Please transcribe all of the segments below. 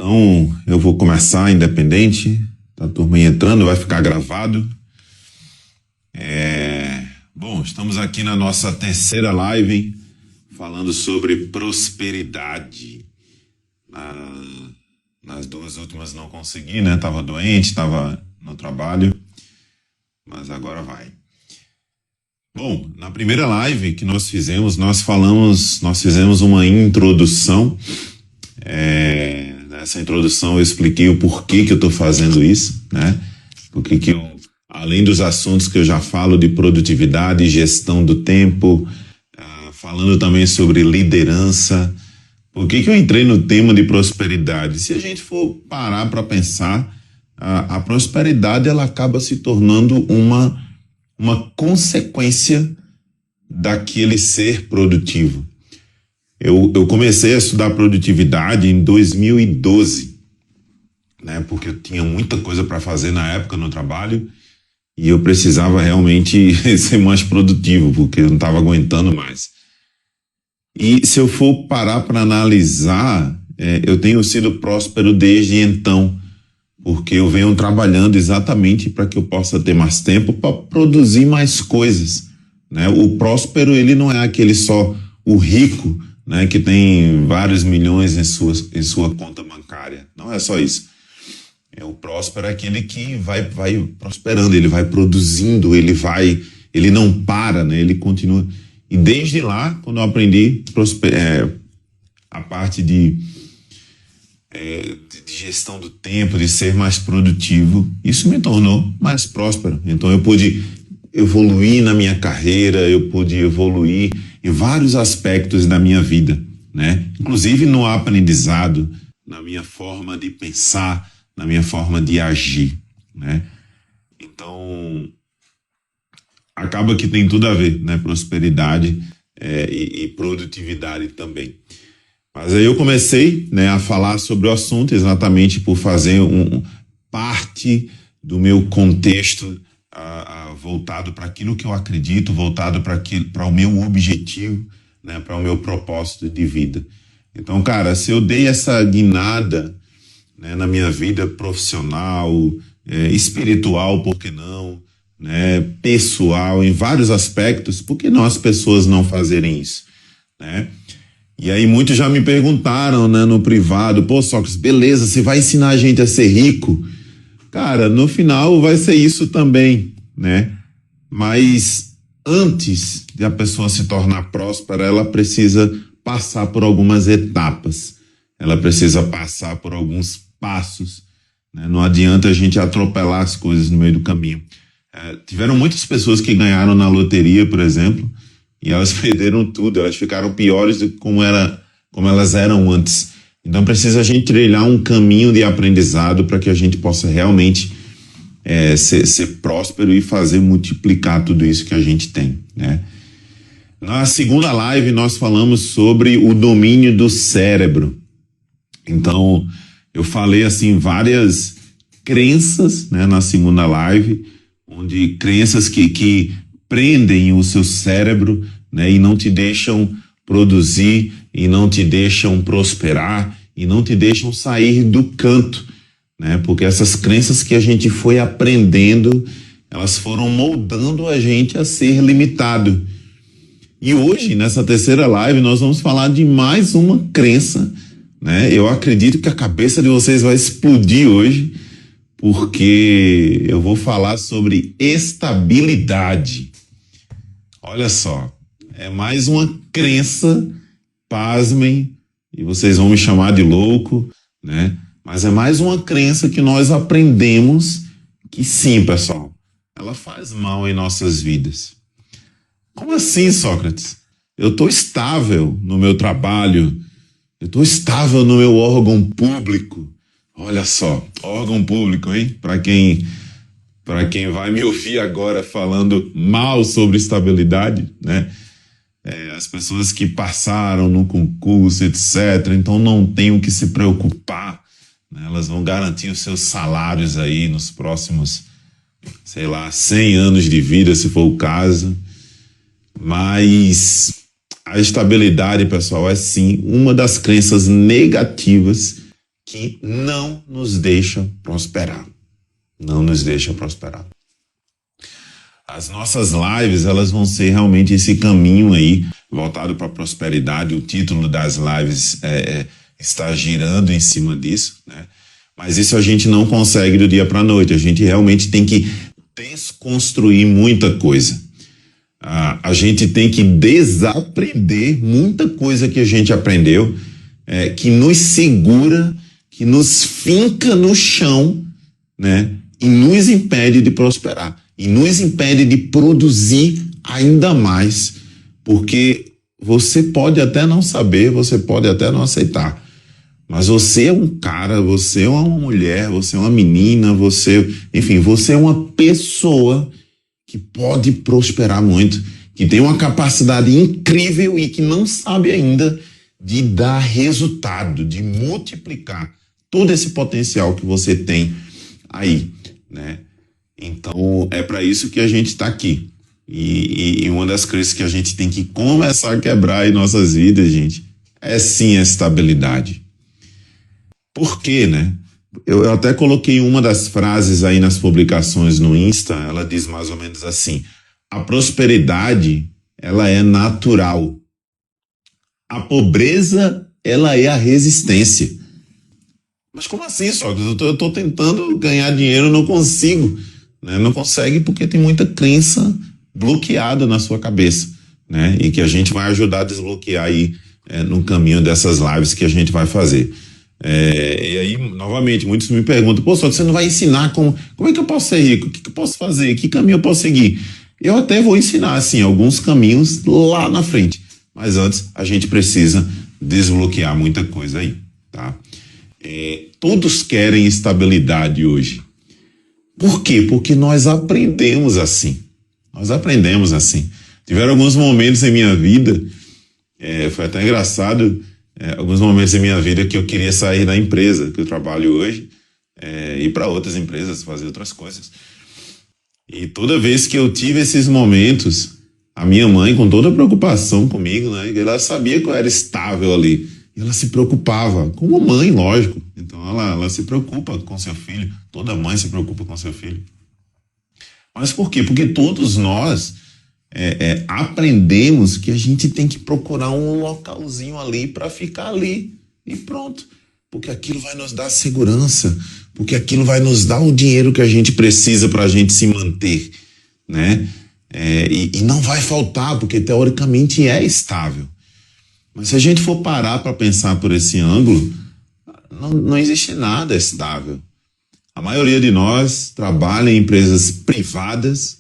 Então, eu vou começar independente, tá a turma aí entrando, vai ficar gravado. Bom, estamos aqui na nossa terceira live, hein, falando sobre prosperidade. Nas duas últimas não consegui, né? Tava doente, tava no trabalho, mas agora vai. Bom, na primeira live que nós fizemos, nós fizemos uma introdução. Nessa introdução eu expliquei o porquê que eu estou fazendo isso, né? Porque que eu, além dos assuntos que eu já falo de produtividade, gestão do tempo, falando também sobre liderança, por que eu entrei no tema de prosperidade? Se a gente for parar para pensar, a prosperidade ela acaba se tornando uma consequência daquele ser produtivo. Eu comecei a estudar produtividade em 2012, né? Porque eu tinha muita coisa para fazer na época no trabalho e eu precisava realmente ser mais produtivo, porque eu não estava aguentando mais. E se eu for parar para analisar, eu tenho sido próspero desde então, porque eu venho trabalhando exatamente para que eu possa ter mais tempo para produzir mais coisas, né? O próspero, ele não é aquele só o rico, né, que tem vários milhões em sua conta bancária. Não é só isso. O próspero é aquele que vai prosperando, ele vai produzindo, ele não para, né? Ele continua. E desde lá, quando eu aprendi a parte de gestão do tempo, de ser mais produtivo, isso me tornou mais próspero. Então eu pude evoluir na minha carreira, eu pude evoluir em vários aspectos da minha vida, né? Inclusive no aprendizado, na minha forma de pensar, na minha forma de agir, né? Então, acaba que tem tudo a ver, né? Prosperidade e produtividade também. Mas aí eu comecei, né, a falar sobre o assunto exatamente por fazer parte do meu contexto voltado para aquilo que eu acredito, voltado para o meu objetivo, né, para o meu propósito de vida. Então, cara, se eu dei essa guinada, né, na minha vida profissional, espiritual, por que não, né, pessoal, em vários aspectos, por que não as pessoas não fazerem isso, né? E aí muitos já me perguntaram, né, no privado, pô, Sócrates, beleza, você vai ensinar a gente a ser rico? Cara, no final vai ser isso também, né? Mas antes de a pessoa se tornar próspera, ela precisa passar por algumas etapas. Ela precisa passar por alguns passos, né? Não adianta a gente atropelar as coisas no meio do caminho. Tiveram muitas pessoas que ganharam na loteria, por exemplo, e elas perderam tudo, elas ficaram piores do que como elas eram antes. Então precisa a gente trilhar um caminho de aprendizado para que a gente possa realmente ser próspero e fazer multiplicar tudo isso que a gente tem, né? Na segunda live nós falamos sobre o domínio do cérebro. Então eu falei assim várias crenças, né, na segunda live, onde crenças que prendem o seu cérebro, né, e não te deixam produzir, e não te deixam prosperar, e não te deixam sair do canto, né? Porque essas crenças que a gente foi aprendendo, elas foram moldando a gente a ser limitado. E hoje, nessa terceira live, nós vamos falar de mais uma crença, né? Eu acredito que a cabeça de vocês vai explodir hoje, porque eu vou falar sobre estabilidade. Olha só, é mais uma crença, pasmem, e vocês vão me chamar de louco, né? Mas é mais uma crença que nós aprendemos que sim, pessoal, ela faz mal em nossas vidas. Como assim, Sócrates? Eu estou estável no meu trabalho, eu estou estável no meu órgão público. Olha só, órgão público, hein? Para quem vai me ouvir agora falando mal sobre estabilidade, né? As pessoas que passaram no concurso, etc., então não tem o que se preocupar, né? Elas vão garantir os seus salários aí nos próximos, 100 anos de vida, se for o caso. Mas a estabilidade, pessoal, é sim uma das crenças negativas que não nos deixa prosperar. Não nos deixa prosperar. As nossas lives, elas vão ser realmente esse caminho aí, voltado para a prosperidade. O título das lives está girando em cima disso, né? Mas isso a gente não consegue do dia para a noite. A gente realmente tem que desconstruir muita coisa. A gente tem que desaprender muita coisa que a gente aprendeu, que nos segura, que nos finca no chão, né? E nos impede de prosperar. E nos impede de produzir ainda mais. Porque você pode até não saber, você pode até não aceitar. Mas você é um cara, você é uma mulher, você é uma menina, enfim, você é uma pessoa que pode prosperar muito, que tem uma capacidade incrível e que não sabe ainda de dar resultado, de multiplicar todo esse potencial que você tem aí, né? Então, é para isso que a gente está aqui. E uma das coisas que a gente tem que começar a quebrar em nossas vidas, gente, é sim a estabilidade. Por quê, né? Eu até coloquei uma das frases aí nas publicações no Insta, ela diz mais ou menos assim: a prosperidade, ela é natural. A pobreza, ela é a resistência. Mas como assim, Sócrates? Eu tô tentando ganhar dinheiro, não consigo. Né? Não consegue porque tem muita crença bloqueada na sua cabeça, né? E que a gente vai ajudar a desbloquear aí no caminho dessas lives que a gente vai fazer. E aí, novamente, muitos me perguntam: pô, Sócrates, você não vai ensinar como é que eu posso ser rico? O que eu posso fazer? Que caminho eu posso seguir? Eu até vou ensinar, assim, alguns caminhos lá na frente. Mas antes, a gente precisa desbloquear muita coisa aí, tá? Todos querem estabilidade hoje. Por quê? Porque nós aprendemos assim. Nós aprendemos assim. Tiveram alguns momentos em minha vida, foi até engraçado, alguns momentos em minha vida que eu queria sair da empresa que eu trabalho hoje, ir para outras empresas, fazer outras coisas. E toda vez que eu tive esses momentos, a minha mãe, com toda a preocupação comigo, né, ela sabia que eu era estável ali. E ela se preocupava, como mãe, lógico. Então ela se preocupa com seu filho. Toda mãe se preocupa com seu filho. Mas por quê? Porque todos nós aprendemos que a gente tem que procurar um localzinho ali para ficar ali. E pronto. Porque aquilo vai nos dar segurança. Porque aquilo vai nos dar o dinheiro que a gente precisa para a gente se manter, né? E não vai faltar, porque teoricamente é estável. Mas se a gente for parar para pensar por esse ângulo, não existe nada estável. A maioria de nós trabalha em empresas privadas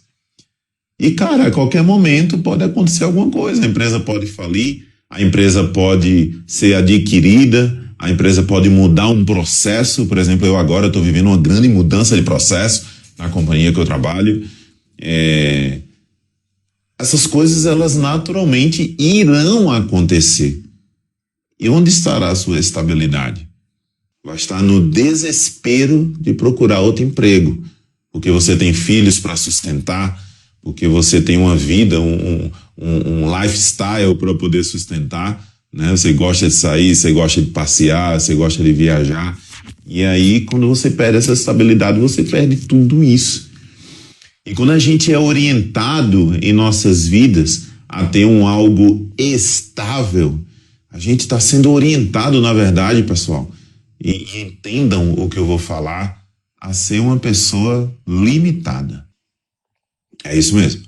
e, cara, a qualquer momento pode acontecer alguma coisa. A empresa pode falir, a empresa pode ser adquirida, a empresa pode mudar um processo. Por exemplo, eu agora estou vivendo uma grande mudança de processo na companhia que eu trabalho. Essas coisas, elas naturalmente irão acontecer. E onde estará a sua estabilidade? Vai estar no desespero de procurar outro emprego, porque você tem filhos para sustentar, porque você tem uma vida, um lifestyle para poder sustentar, né? Você gosta de sair, você gosta de passear, você gosta de viajar. E aí, quando você perde essa estabilidade, você perde tudo isso. E quando a gente é orientado em nossas vidas a ter algo estável, a gente está sendo orientado, na verdade, pessoal, e entendam o que eu vou falar, a ser uma pessoa limitada. É isso mesmo.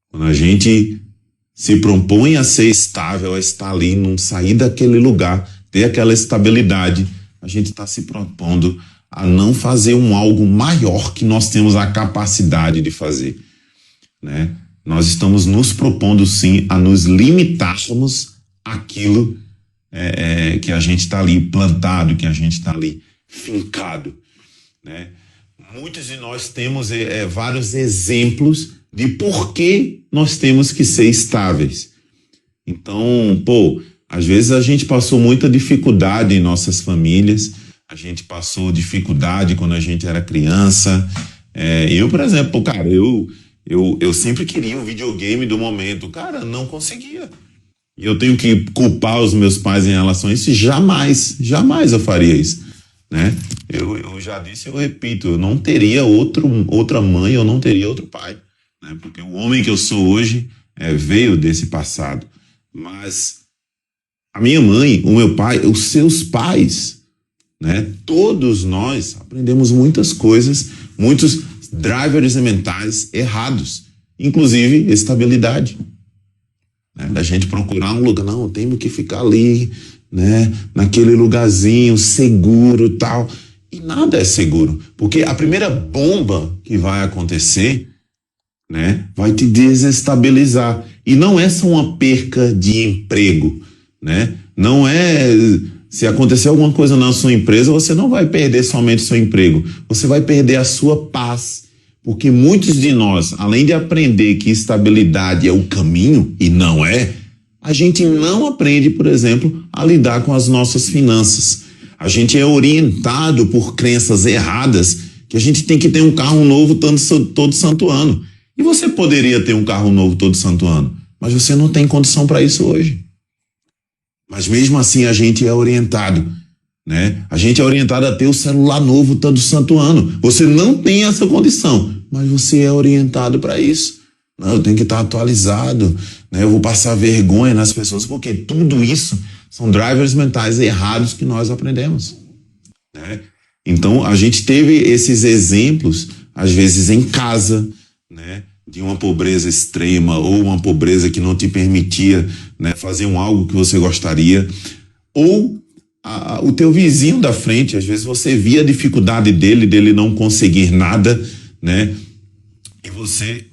Quando a gente se propõe a ser estável, a estar ali, não sair daquele lugar, ter aquela estabilidade, a gente está se propondo a não fazer algo maior que nós temos a capacidade de fazer, né? Nós estamos nos propondo, sim, a nos limitarmos àquilo que a gente está ali plantado, que a gente está ali fincado, né? Muitos de nós temos vários exemplos de por que nós temos que ser estáveis. Então, às vezes a gente passou muita dificuldade em nossas famílias. A gente passou dificuldade quando a gente era criança. Eu, por exemplo, cara, eu sempre queria um videogame do momento. Cara, não conseguia. E eu tenho que culpar os meus pais em relação a isso? Jamais eu faria isso. né? Eu já disse, eu repito, eu não teria outra mãe, eu não teria outro pai, né? Porque o homem que eu sou hoje veio desse passado. Mas a minha mãe, o meu pai, os seus pais, né? Todos nós aprendemos muitas coisas, muitos drivers mentais errados, inclusive estabilidade, né? Da gente procurar um lugar, não, temos que ficar ali, né? Naquele lugarzinho seguro, tal. E nada é seguro, porque a primeira bomba que vai acontecer, né, vai te desestabilizar. E não é só uma perca de emprego, né? Não é, se acontecer alguma coisa na sua empresa, você não vai perder somente seu emprego, você vai perder a sua paz. Porque muitos de nós, além de aprender que estabilidade é o caminho, e não é, a gente não aprende, por exemplo, a lidar com as nossas finanças. A gente é orientado por crenças erradas que a gente tem que ter um carro novo todo santo ano. E você poderia ter um carro novo todo santo ano, mas você não tem condição para isso hoje. Mas mesmo assim a gente é orientado, né? A gente é orientado a ter o celular novo todo santo ano. Você não tem essa condição, mas você é orientado para isso. Não, eu tenho que estar atualizado, né? Eu vou passar vergonha nas pessoas, porque tudo isso são drivers mentais errados que nós aprendemos, né? Então, a gente teve esses exemplos, às vezes em casa, né? De uma pobreza extrema ou uma pobreza que não te permitia, né, fazer algo que você gostaria. Ou o teu vizinho da frente, às vezes você via a dificuldade dele não conseguir nada, né? E você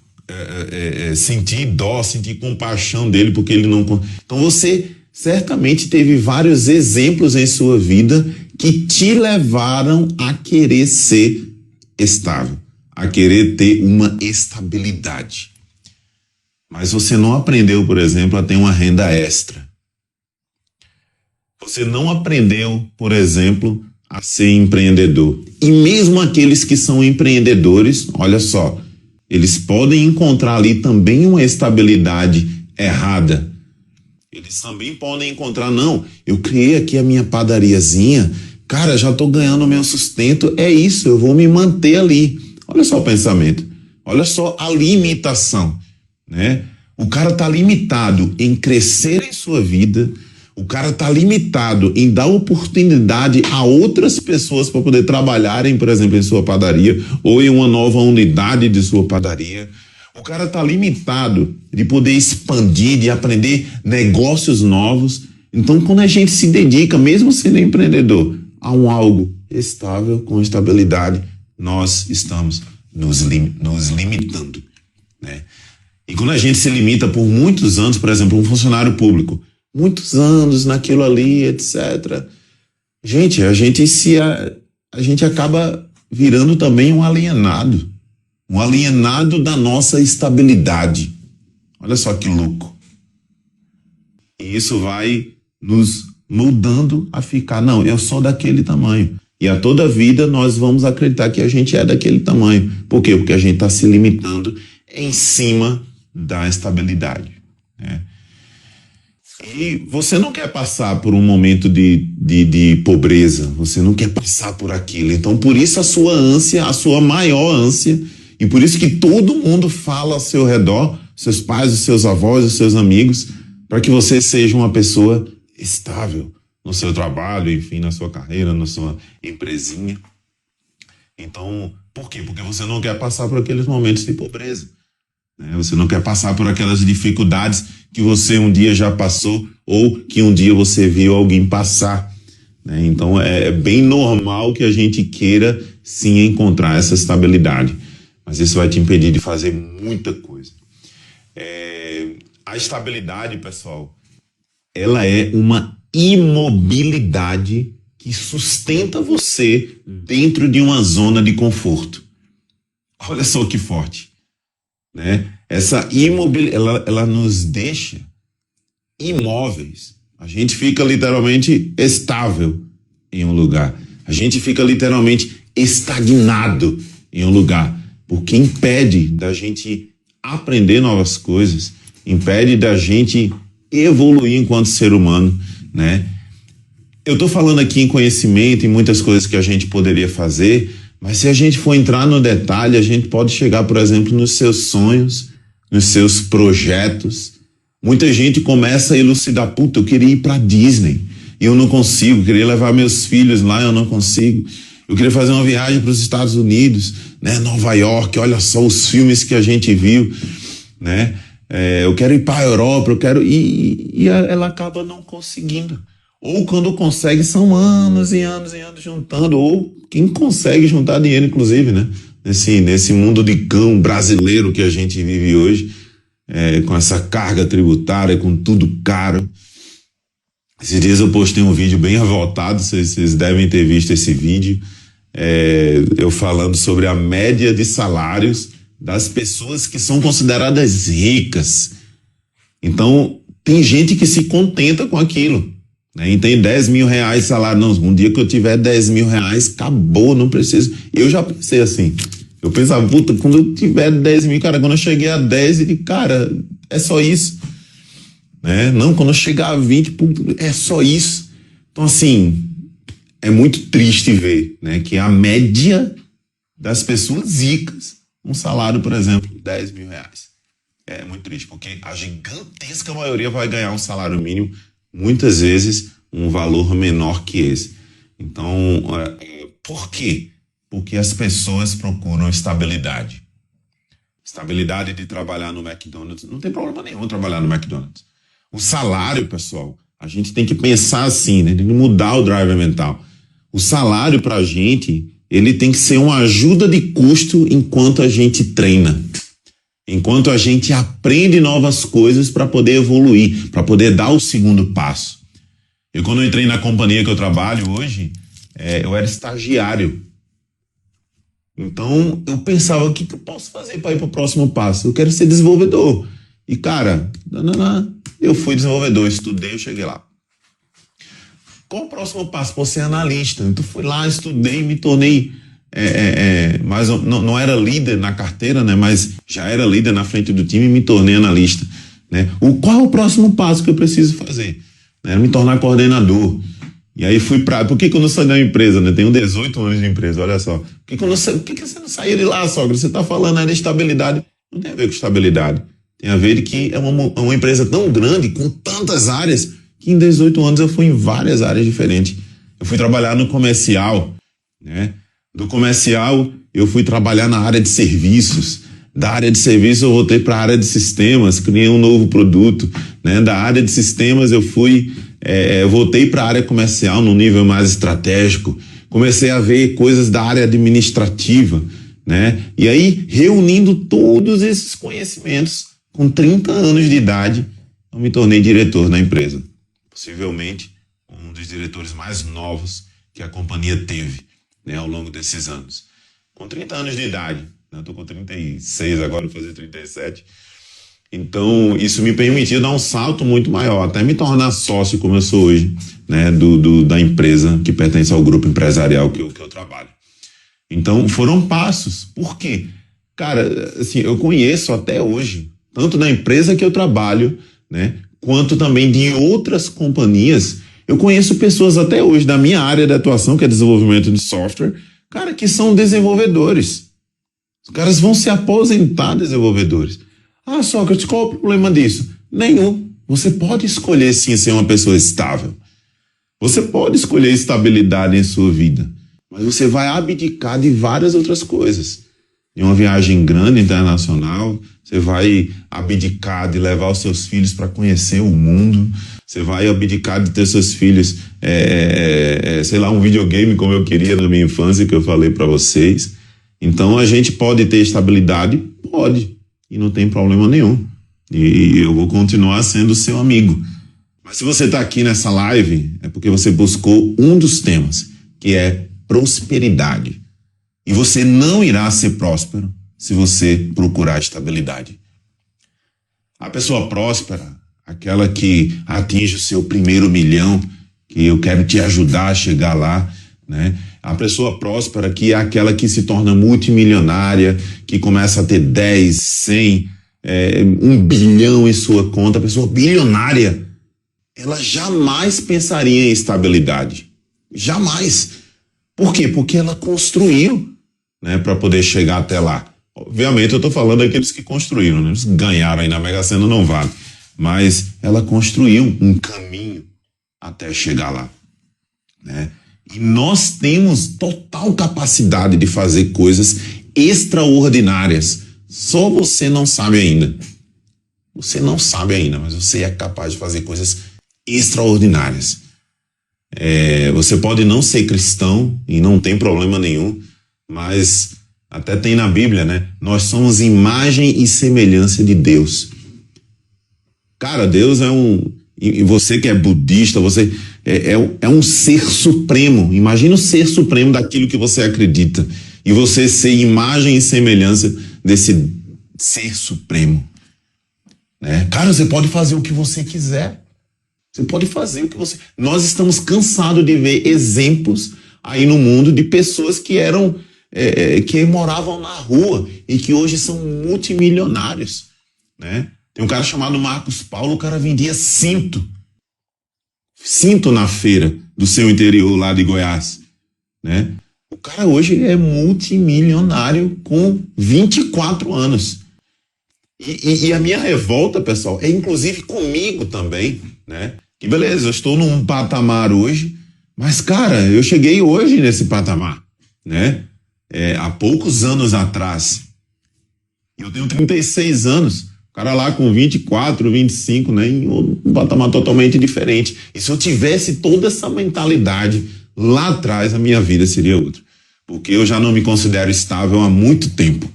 sentir dó, sentir compaixão dele porque ele não... Então você certamente teve vários exemplos em sua vida que te levaram a querer ser estável, a querer ter uma estabilidade. Mas você não aprendeu, por exemplo, a ter uma renda extra. Você não aprendeu, por exemplo, a ser empreendedor. E mesmo aqueles que são empreendedores, olha só, eles podem encontrar ali também uma estabilidade errada. Eles também podem encontrar, não, eu criei aqui a minha padariazinha, cara, já estou ganhando o meu sustento, é isso, eu vou me manter ali. Olha só o pensamento, olha só a limitação, né? O cara está limitado em crescer em sua vida, o cara está limitado em dar oportunidade a outras pessoas para poder trabalharem, por exemplo, em sua padaria ou em uma nova unidade de sua padaria. O cara está limitado de poder expandir, de aprender negócios novos. Então, quando a gente se dedica, mesmo sendo empreendedor, a algo estável, com estabilidade, nós estamos nos limitando, né? E quando a gente se limita por muitos anos, por exemplo, um funcionário público, muitos anos naquilo ali, etc. Gente, a gente acaba virando também um alienado da nossa estabilidade. Olha só que louco. E isso vai nos mudando a ficar, não, eu sou daquele tamanho. E a toda vida nós vamos acreditar que a gente é daquele tamanho. Por quê? Porque a gente está se limitando em cima da estabilidade, né? E você não quer passar por um momento de pobreza, você não quer passar por aquilo. Então, por isso a sua ânsia, a sua maior ânsia, e por isso que todo mundo fala ao seu redor, seus pais, os seus avós, os seus amigos, para que você seja uma pessoa estável no seu trabalho, enfim, na sua carreira, na sua empresinha. Então, por quê? Porque você não quer passar por aqueles momentos de pobreza, né? Você não quer passar por aquelas dificuldades que você um dia já passou ou que um dia você viu alguém passar, né? Então, é bem normal que a gente queira, sim, encontrar essa estabilidade. Mas isso vai te impedir de fazer muita coisa. A estabilidade, pessoal, ela é uma imobilidade que sustenta você dentro de uma zona de conforto. Olha só que forte, né? Essa imobilidade, ela nos deixa imóveis. A gente fica literalmente estável em um lugar. A gente fica literalmente estagnado em um lugar, porque impede da gente aprender novas coisas, impede da gente evoluir enquanto ser humano, né? eu tô falando aqui em conhecimento, em muitas coisas que a gente poderia fazer, mas se a gente for entrar no detalhe, a gente pode chegar, por exemplo, nos seus sonhos, nos seus projetos. Muita gente começa a elucidar, puta, eu queria ir pra Disney e eu não consigo, eu queria levar meus filhos lá, eu não consigo. Eu queria fazer uma viagem para os Estados Unidos, né, Nova York, olha só os filmes que a gente viu, né? Eu quero ir para a Europa, eu quero e ela acaba não conseguindo. Ou quando consegue, são anos e anos e anos juntando, ou quem consegue juntar dinheiro, inclusive, né? Nesse mundo de cão brasileiro que a gente vive hoje, com essa carga tributária, com tudo caro. Esses dias eu postei um vídeo bem revoltado, vocês devem ter visto esse vídeo, eu falando sobre a média de salários das pessoas que são consideradas ricas. Então, tem gente que se contenta com aquilo, né? E tem 10 mil reais de salário. Não, um dia que eu tiver 10 mil reais, acabou, não preciso. Eu já pensei assim, eu pensava, puta, quando eu tiver 10 mil, cara, quando eu cheguei a 10, eu digo, cara, é só isso, né? Não, quando eu chegar a 20, é só isso. Então, assim, é muito triste ver, né, que a média das pessoas ricas, um salário, por exemplo, 10 mil reais. É muito triste, porque a gigantesca maioria vai ganhar um salário mínimo, muitas vezes um valor menor que esse. Então, por quê? Porque as pessoas procuram estabilidade. Estabilidade de trabalhar no McDonald's. Não tem problema nenhum trabalhar no McDonald's. O salário, pessoal, a gente tem que pensar assim, né? Tem que mudar o driver mental. O salário pra gente, ele tem que ser uma ajuda de custo enquanto a gente treina. Enquanto a gente aprende novas coisas para poder evoluir, para poder dar o segundo passo. Eu, quando eu entrei na companhia que eu trabalho hoje, eu era estagiário. Então, eu pensava, o que eu posso fazer para ir para o próximo passo? Eu quero ser desenvolvedor. E, cara, eu fui desenvolvedor, estudei, eu cheguei lá. Qual o próximo passo? Para ser analista. Então, fui lá, estudei, me tornei... mas não era líder na carteira, né? Mas já era líder na frente do time e me tornei analista, né? Qual é o próximo passo que eu preciso fazer? Né? Me tornar coordenador. E aí fui por que eu não saí da empresa, né? Tenho 18 anos de empresa, olha só. Por que você não saiu de lá, sogra? Você tá falando aí de estabilidade. Não tem a ver com estabilidade. Tem a ver de que é uma empresa tão grande, com tantas áreas, que em 18 anos eu fui em várias áreas diferentes. Eu fui trabalhar no comercial, né? Do comercial, eu fui trabalhar na área de serviços. Da área de serviços, eu voltei para a área de sistemas, criei um novo produto, né? Da área de sistemas, eu voltei para a área comercial num nível mais estratégico. Comecei a ver coisas da área administrativa, né? E aí, reunindo todos esses conhecimentos, com 30 anos de idade, eu me tornei diretor na empresa. Possivelmente, um dos diretores mais novos que a companhia teve, né, ao longo desses anos. Com 30 anos de idade, né, eu tô com 36 agora, vou fazer 37. Então, isso me permitiu dar um salto muito maior, até me tornar sócio, como eu sou hoje, né, da empresa que pertence ao grupo empresarial que eu trabalho. Então, foram passos. Por quê? Cara, assim, eu conheço até hoje, tanto da empresa que eu trabalho, né, quanto também de outras companhias. Eu conheço pessoas até hoje da minha área de atuação, que é desenvolvimento de software, cara, que são desenvolvedores. Os caras vão se aposentar desenvolvedores. Ah, Sócrates, qual o problema disso? Nenhum. Você pode escolher sim ser uma pessoa estável. Você pode escolher estabilidade em sua vida, mas você vai abdicar de várias outras coisas. Em uma viagem grande internacional, você vai abdicar de levar os seus filhos para conhecer o mundo. Você vai abdicar de ter seus filhos, sei lá, um videogame como eu queria na minha infância, que eu falei para vocês. Então, a gente pode ter estabilidade? Pode. E não tem problema nenhum. E eu vou continuar sendo seu amigo. Mas se você está aqui nessa live, é porque você buscou um dos temas, que é prosperidade. E você não irá ser próspero se você procurar estabilidade. A pessoa próspera, aquela que atinge o seu primeiro milhão, que eu quero te ajudar a chegar lá, né? A pessoa próspera, que é aquela que se torna multimilionária, que começa a ter 10, 100, 1 bilhão em sua conta, a pessoa bilionária. ela jamais pensaria em estabilidade. Jamais. Por quê? Porque ela construiu, né, para poder chegar até lá. Obviamente eu estou falando daqueles que construíram, né? Eles ganharam aí na Mega Sena, não vale. Mas ela construiu um caminho até chegar lá, né? E nós temos total capacidade de fazer coisas extraordinárias. Só você não sabe ainda. Você não sabe ainda, mas você é capaz de fazer coisas extraordinárias. Você pode não ser cristão e não tem problema nenhum, mas até tem na Bíblia, né? Nós somos imagem e semelhança de Deus. Cara, Deus é e você que é budista, você é um ser supremo. Imagina o ser supremo daquilo que você acredita. E você ser imagem e semelhança desse ser supremo, né? Cara, você pode fazer o que você quiser. Você pode fazer o que você... Nós estamos cansados de ver exemplos aí no mundo de pessoas que que moravam na rua e que hoje são multimilionários, né? Tem um cara chamado Marcos Paulo, o cara vendia cinto na feira do seu interior lá de Goiás, né? O cara hoje é multimilionário com 24 anos. E a minha revolta, pessoal, é inclusive comigo também, né? Que beleza, eu estou num patamar hoje, mas, cara, eu cheguei hoje nesse patamar, né? Há poucos anos atrás. Eu tenho 36 anos. O cara lá com 24, 25, né? Em um patamar totalmente diferente. E se eu tivesse toda essa mentalidade lá atrás, a minha vida seria outra. Porque eu já não me considero estável há muito tempo.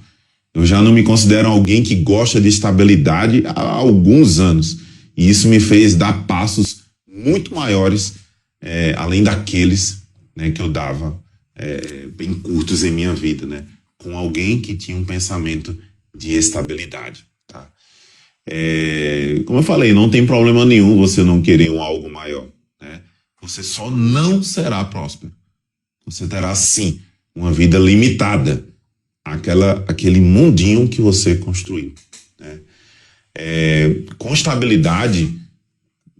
Eu já não me considero alguém que gosta de estabilidade há alguns anos. E isso me fez dar passos muito maiores, além daqueles, né, que eu dava bem curtos em minha vida, né? Com alguém que tinha um pensamento de estabilidade, tá? Como eu falei, não tem problema nenhum você não querer algo maior, né? Você só não será próspero. Você terá, sim, uma vida limitada, aquele mundinho que você construiu, né? Com estabilidade,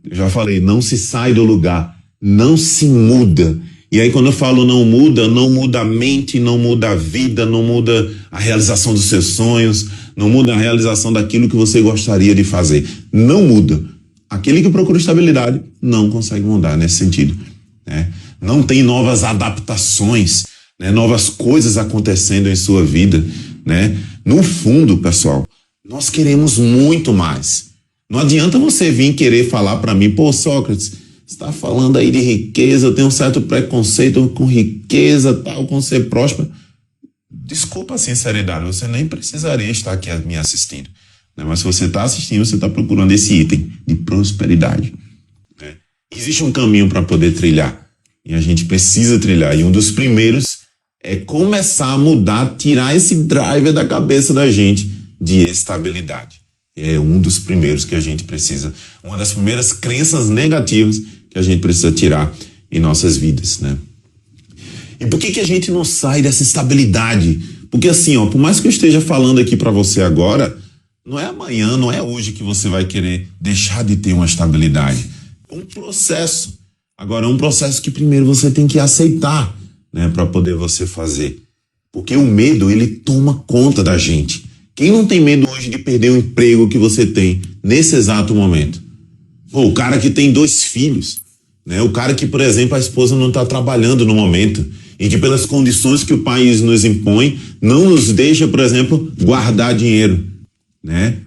eu já falei, não se sai do lugar, não se muda. E aí quando eu falo não muda a mente, não muda a vida, não muda a realização dos seus sonhos, não muda a realização daquilo que você gostaria de fazer. Não muda. Aquele que procura estabilidade não consegue mudar nesse sentido, né? Não tem novas adaptações, né? Novas coisas acontecendo em sua vida, né? No fundo, pessoal, nós queremos muito mais. Não adianta você vir querer falar para mim, pô, Sócrates, você está falando aí de riqueza, eu tenho um certo preconceito com riqueza, tal, com ser próspero. Desculpa a sinceridade, você nem precisaria estar aqui me assistindo, né? Mas se você está assistindo, você está procurando esse item de prosperidade, né? Existe um caminho para poder trilhar e a gente precisa trilhar. E um dos primeiros é começar a mudar, tirar esse driver da cabeça da gente de estabilidade. É um dos primeiros que a gente precisa, uma das primeiras crenças negativas que a gente precisa tirar em nossas vidas, né? E por que a gente não sai dessa estabilidade? Porque assim, ó, por mais que eu esteja falando aqui para você agora, não é amanhã, não é hoje que você vai querer deixar de ter uma estabilidade. É um processo. Agora, é um processo que primeiro você tem que aceitar, né, para poder você fazer. Porque o medo, ele toma conta da gente. Quem não tem medo hoje de perder o emprego que você tem nesse exato momento? Pô, o cara que tem 2 filhos, né? O cara que, por exemplo, a esposa não está trabalhando no momento e que pelas condições que o país nos impõe, não nos deixa, por exemplo, guardar dinheiro, né?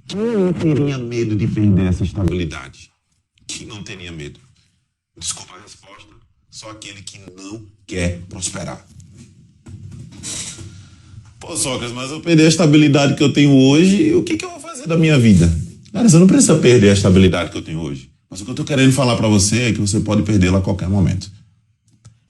Quem não teria medo de perder essa estabilidade? Quem não teria medo? Desculpa a resposta. Só aquele que não quer prosperar. Pô, Sócrates, mas eu perdi a estabilidade que eu tenho hoje, o que eu vou fazer da minha vida? Cara, você não precisa perder a estabilidade que eu tenho hoje. Mas o que eu tô querendo falar para você é que você pode perdê-la a qualquer momento.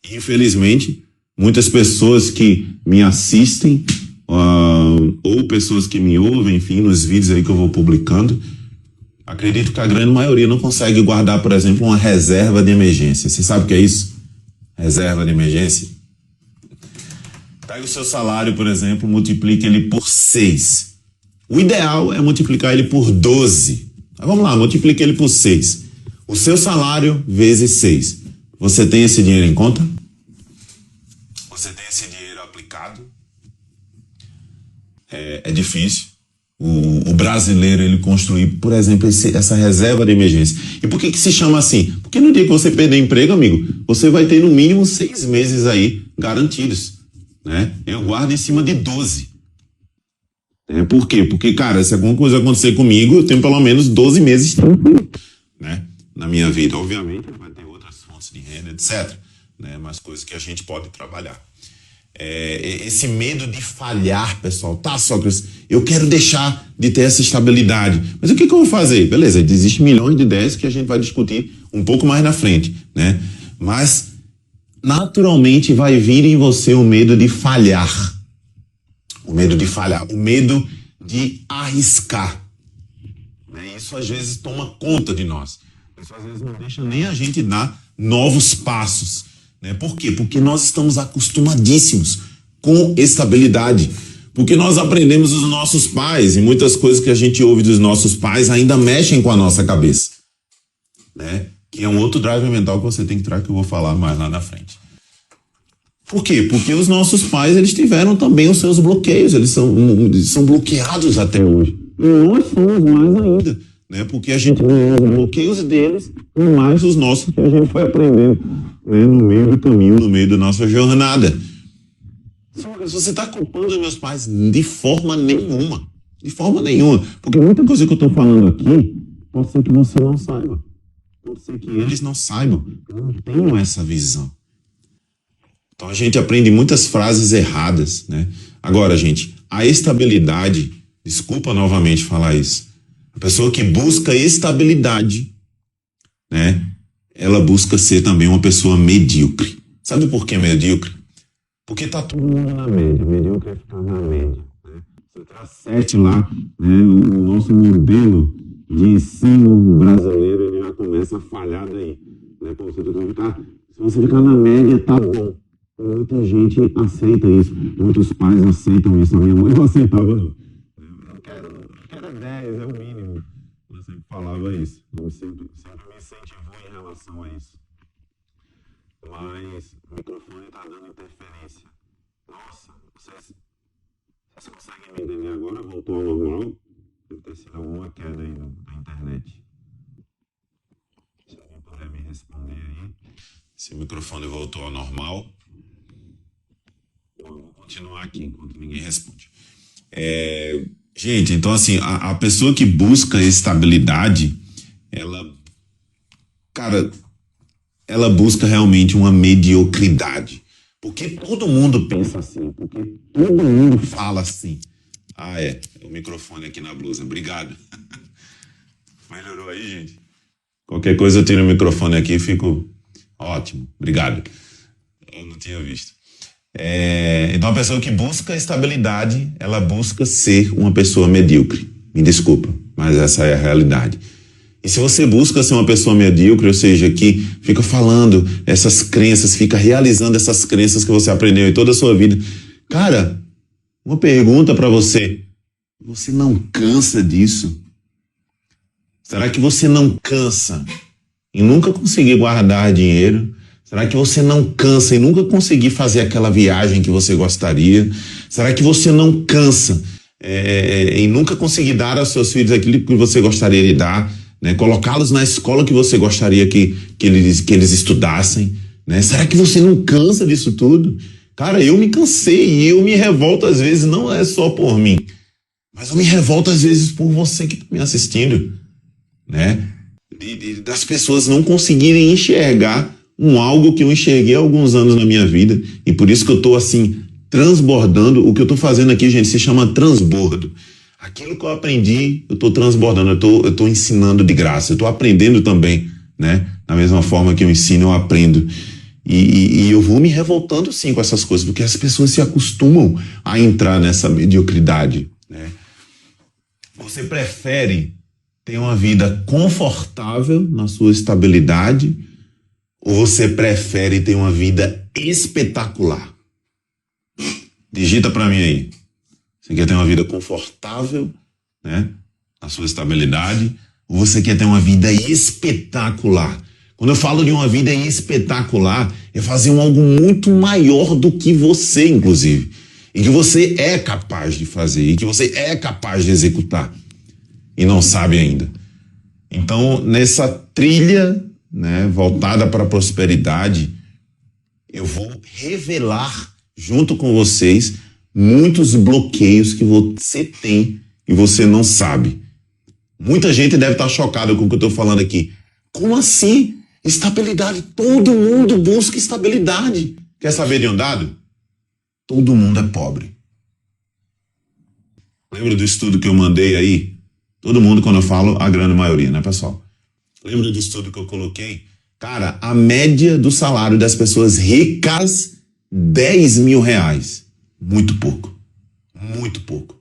E, infelizmente, muitas pessoas que me assistem, ou pessoas que me ouvem, enfim, nos vídeos aí que eu vou publicando, acredito que a grande maioria não consegue guardar, por exemplo, uma reserva de emergência. Você sabe o que é isso? Reserva de emergência? Pega o seu salário, por exemplo, multiplica ele por 6. O ideal é multiplicar ele por 12. Mas vamos lá, multiplique ele por 6. O seu salário vezes 6. Você tem esse dinheiro em conta? Você tem esse dinheiro aplicado? É difícil. O brasileiro, ele construir, por exemplo, essa reserva de emergência. E por que se chama assim? Porque no dia que você perder emprego, amigo, você vai ter no mínimo 6 meses aí garantidos, né? Eu guardo em cima de 12. Por quê? Porque, cara, se alguma coisa acontecer comigo, eu tenho pelo menos 12 meses, né? Na minha vida. Obviamente, vai ter outras fontes de renda, etc., né? Mas coisas que a gente pode trabalhar. Esse medo de falhar, pessoal. Tá, Sócrates, eu quero deixar de ter essa estabilidade. Mas o que eu vou fazer? Beleza, existem milhões de ideias que a gente vai discutir um pouco mais na frente, né? Mas, naturalmente, vai vir em você o medo de falhar. O medo de falhar. O medo de arriscar. Isso, às vezes, toma conta de nós. Isso, às vezes, não deixa nem a gente dar novos passos. Por quê? Porque nós estamos acostumadíssimos com estabilidade. Porque nós aprendemos dos nossos pais e muitas coisas que a gente ouve dos nossos pais ainda mexem com a nossa cabeça. Que é um outro drive mental que você tem que trazer, que eu vou falar mais lá na frente. Por quê? Porque os nossos pais, eles tiveram também os seus bloqueios, eles são bloqueados até hoje. E nós somos mais ainda. Porque a gente ganhou os bloqueios deles e mais os nossos que a gente foi aprendendo no meio do caminho, no meio da nossa jornada. Se você está culpando meus pais de forma nenhuma. De forma nenhuma. Porque muita coisa que eu estou falando aqui pode ser que você não saiba. Pode ser que eles não saibam. Eu não tenho essa visão. Então a gente aprende muitas frases erradas. Agora, gente, a estabilidade, desculpa novamente falar isso, a pessoa que busca estabilidade, ela busca ser também uma pessoa medíocre. Sabe por que medíocre? Porque tá todo mundo na média. Medíocre é ficar na média. Você traz 7 lá, o nosso modelo de ensino brasileiro, ele já começa a falhar daí. Se você ficar na média, tá bom. Muita gente aceita isso. Muitos pais aceitam isso. A minha mãe não aceitava, não. Eu quero 10, é o mínimo. Eu sempre falava isso. Eu sempre me incentivou em relação a isso. Mas o microfone está dando interferência. Nossa, vocês conseguem me entender agora? Voltou ao normal? Deve ter sido alguma queda aí na internet. Se alguém puder me responder aí. Se o microfone voltou ao normal. Eu vou continuar aqui enquanto ninguém responde. Gente, então assim, a pessoa que busca estabilidade, ela busca realmente uma mediocridade. Porque todo mundo pensa assim, porque todo mundo fala assim. O microfone aqui na blusa, obrigado. Melhorou aí, gente? Qualquer coisa eu tiro o microfone aqui e fico ótimo, obrigado. Eu não tinha visto. Então a pessoa que busca estabilidade, ela busca ser uma pessoa medíocre. Me desculpa, mas essa é a realidade. E se você busca ser uma pessoa medíocre, ou seja, que fica falando essas crenças, fica realizando essas crenças que você aprendeu em toda a sua vida, cara, uma pergunta para você: você não cansa disso? Será que você não cansa em nunca conseguir guardar dinheiro? Será que você não cansa em nunca conseguir fazer aquela viagem que você gostaria? Será que você não cansa em nunca conseguir dar aos seus filhos aquilo que você gostaria de dar? Colocá-los na escola que você gostaria que eles estudassem? Será que você não cansa disso tudo? Cara, eu me cansei e eu me revolto às vezes, não é só por mim, mas eu me revolto às vezes por você que está me assistindo, das pessoas não conseguirem enxergar algo que eu enxerguei há alguns anos na minha vida, e por isso que eu estou assim, transbordando. O que eu estou fazendo aqui, gente, se chama transbordo. Aquilo que eu aprendi, eu estou transbordando, eu estou ensinando de graça, eu estou aprendendo também, da mesma forma que eu ensino, eu aprendo. E eu vou me revoltando sim com essas coisas, porque as pessoas se acostumam a entrar nessa mediocridade. Você prefere ter uma vida confortável na sua estabilidade, ou você prefere ter uma vida espetacular? Digita para mim aí. Você quer ter uma vida confortável, na sua estabilidade, Ou você quer ter uma vida espetacular? Quando eu falo de uma vida espetacular, é fazer algo muito maior do que você, inclusive. E que você é capaz de fazer, e que você é capaz de executar. E não sabe ainda. Então, nessa trilha, né, voltada para a prosperidade, eu vou revelar, junto com vocês, muitos bloqueios que você tem e você não sabe. Muita gente deve estar chocada com o que eu estou falando aqui. Como assim? Estabilidade. Todo mundo busca estabilidade. Quer saber de um dado? Todo mundo é pobre. Lembra do estudo que eu mandei aí? Todo mundo, quando eu falo, a grande maioria, né, pessoal? Lembra do estudo que eu coloquei? Cara, a média do salário das pessoas ricas, R$10.000. Muito pouco. Muito pouco.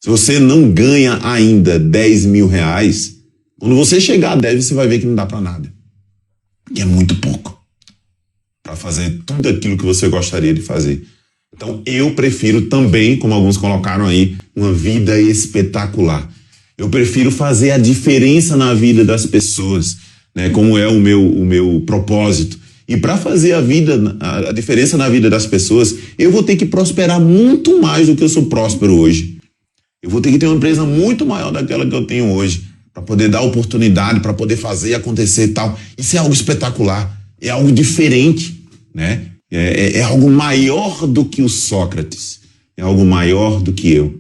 Se você não ganha ainda R$10.000, quando você chegar a 10, você vai ver que não dá para nada. Que é muito pouco para fazer tudo aquilo que você gostaria de fazer. Então, eu prefiro também, como alguns colocaram aí, uma vida espetacular. Eu prefiro fazer a diferença na vida das pessoas, né? Como é o meu propósito. E para fazer a diferença na vida das pessoas, eu vou ter que prosperar muito mais do que eu sou próspero hoje. Eu vou ter que ter uma empresa muito maior daquela que eu tenho hoje, para poder dar oportunidade, para poder fazer acontecer e tal. Isso é algo espetacular, é algo diferente, né? É algo maior do que o Sócrates, é algo maior do que eu.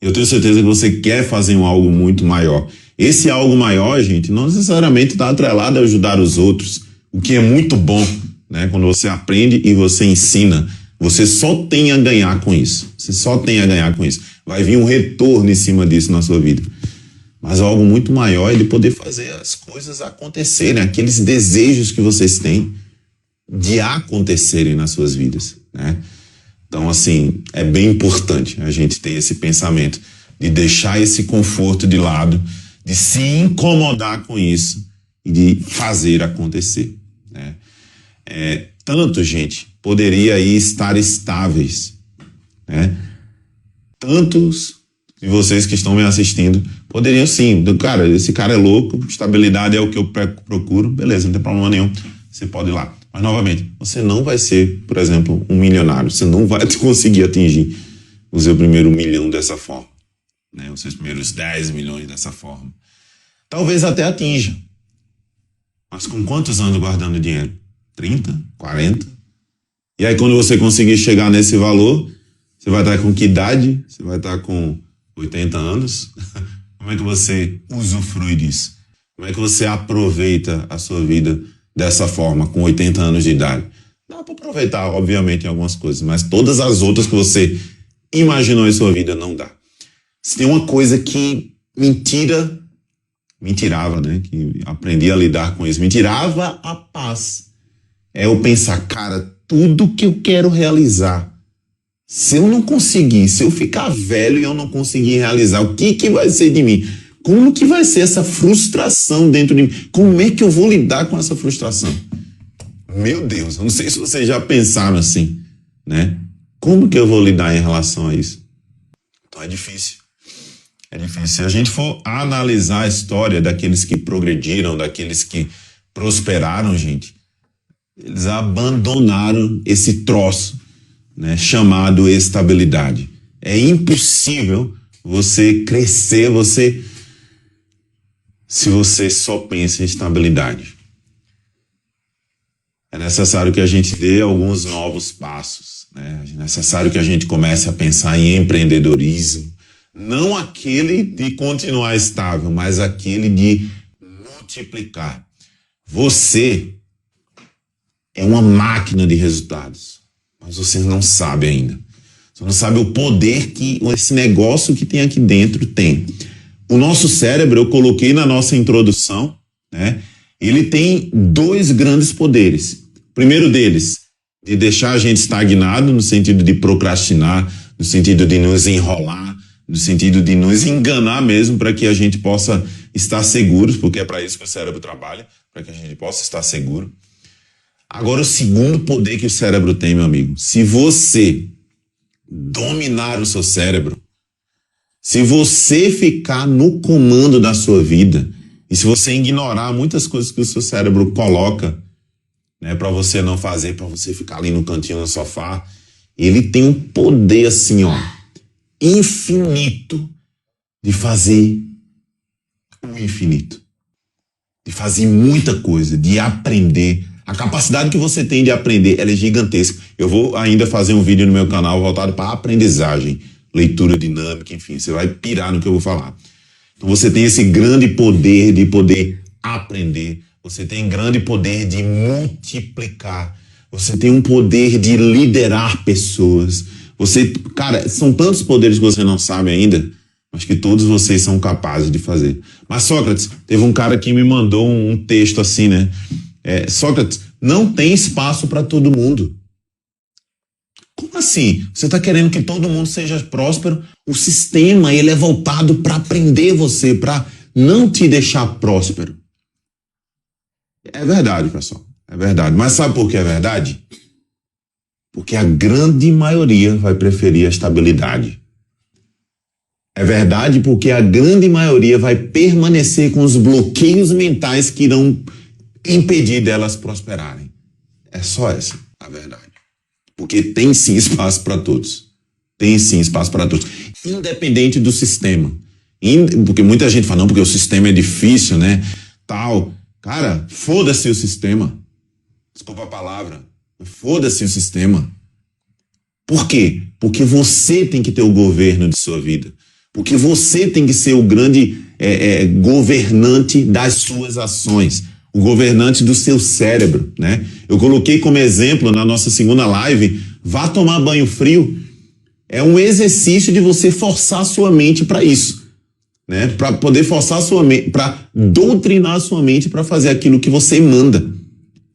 Eu tenho certeza que você quer fazer algo muito maior. Esse algo maior, gente, não necessariamente está atrelado a ajudar os outros, o que é muito bom, né? Quando você aprende e você ensina, você só tem a ganhar com isso. Você só tem a ganhar com isso. Vai vir um retorno em cima disso na sua vida. Mas algo muito maior é de poder fazer as coisas acontecerem, aqueles desejos que vocês têm de acontecerem nas suas vidas, né? Então, assim, é bem importante a gente ter esse pensamento de deixar esse conforto de lado, de se incomodar com isso e de fazer acontecer, né? Tanto, gente, poderia aí estar estáveis, né? Tantos de vocês que estão me assistindo poderiam sim, cara, esse cara é louco, estabilidade é o que eu procuro, beleza, não tem problema nenhum, você pode ir lá. Mas, novamente, você não vai ser, por exemplo, um milionário. Você não vai conseguir atingir o seu primeiro milhão dessa forma, né? Os seus primeiros 10 milhões dessa forma. Talvez até atinja. Mas com quantos anos guardando dinheiro? 30? 40? E aí, quando você conseguir chegar nesse valor, você vai estar com que idade? Você vai estar com 80 anos? Como é que você usufrui disso? Como é que você aproveita a sua vida dessa forma, com 80 anos de idade? Dá para aproveitar, obviamente, em algumas coisas, mas todas as outras que você imaginou em sua vida não dá. Se tem uma coisa que mentirava, né? Que aprendi a lidar com isso, me tirava a paz. É eu pensar, cara, tudo que eu quero realizar, se eu não conseguir, se eu ficar velho e eu não conseguir realizar, o que vai ser de mim? Como que vai ser essa frustração dentro de mim? Como é que eu vou lidar com essa frustração? Meu Deus, eu não sei se vocês já pensaram assim, né? Como que eu vou lidar em relação a isso? Então é difícil. É difícil. Se a gente for analisar a história daqueles que progrediram, daqueles que prosperaram, gente, eles abandonaram esse troço, né, chamado estabilidade. É impossível você crescer, se você só pensa em estabilidade. É necessário que a gente dê alguns novos passos, né? É necessário que a gente comece a pensar em empreendedorismo, não aquele de continuar estável, mas aquele de multiplicar. Você é uma máquina de resultados, mas você não sabe ainda. Você não sabe o poder que esse negócio que tem aqui dentro tem. O nosso cérebro, eu coloquei na nossa introdução, né? Ele tem 2 grandes poderes. O primeiro deles, de deixar a gente estagnado, no sentido de procrastinar, no sentido de nos enrolar, no sentido de nos enganar mesmo, para que a gente possa estar seguros, porque é para isso que o cérebro trabalha, para que a gente possa estar seguro. Agora, o segundo poder que o cérebro tem, meu amigo, se você dominar o seu cérebro, Se você ficar no comando da sua vida, e se você ignorar muitas coisas que o seu cérebro coloca, né, para você não fazer, para você ficar ali no cantinho no sofá, ele tem um poder assim, ó, infinito de fazer o infinito. De fazer muita coisa, de aprender. A capacidade que você tem de aprender, ela é gigantesca. Eu vou ainda fazer um vídeo no meu canal voltado para aprendizagem, leitura dinâmica, enfim, você vai pirar no que eu vou falar. Então você tem esse grande poder de poder aprender, você tem grande poder de multiplicar, você tem um poder de liderar pessoas. Você, cara, são tantos poderes que você não sabe ainda, mas que todos vocês são capazes de fazer. Mas Sócrates, teve um cara que me mandou um texto assim, né? Sócrates, não tem espaço para todo mundo. Como assim? Você está querendo que todo mundo seja próspero? O sistema, ele é voltado para prender você, para não te deixar próspero. É verdade, pessoal. É verdade. Mas sabe por que é verdade? Porque a grande maioria vai preferir a estabilidade. É verdade porque a grande maioria vai permanecer com os bloqueios mentais que irão impedir delas prosperarem. É só essa a verdade. Porque tem sim espaço para todos. Tem sim espaço para todos. Independente do sistema. Porque muita gente fala, não, porque o sistema é difícil, né? Tal. Cara, foda-se o sistema. Desculpa a palavra. Foda-se o sistema. Por quê? Porque você tem que ter o governo de sua vida. Porque você tem que ser o grande governante das suas ações, o governante do seu cérebro, né? Eu coloquei como exemplo na nossa segunda live, vá tomar banho frio. É um exercício de você forçar a sua mente para isso, né? Para poder forçar a sua mente, para doutrinar a sua mente para fazer aquilo que você manda.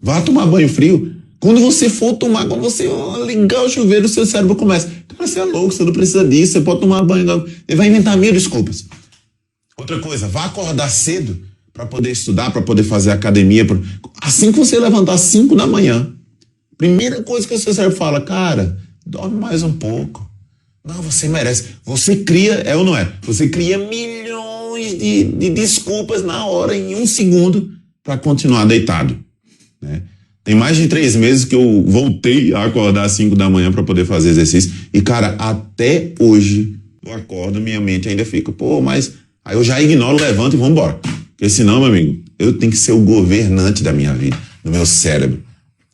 Vá tomar banho frio. Quando você for tomar, quando você ligar o chuveiro, o seu cérebro começa. Cara, você é louco, você não precisa disso, você pode tomar banho. Ele vai inventar mil desculpas. Outra coisa, vá acordar cedo para poder estudar, para poder fazer academia. Assim que você levantar às 5 da manhã, primeira coisa que o seu cérebro fala, cara, dorme mais um pouco. Não, você merece. Você cria, é ou não é? Você cria milhões de desculpas na hora, em um segundo, para continuar deitado, né? Tem mais de 3 meses que eu voltei a acordar às 5 da manhã para poder fazer exercício. E, cara, até hoje eu acordo, minha mente ainda fica, pô, mas aí eu já ignoro, levanto e vou embora. Porque senão, meu amigo, eu tenho que ser o governante da minha vida, do meu cérebro,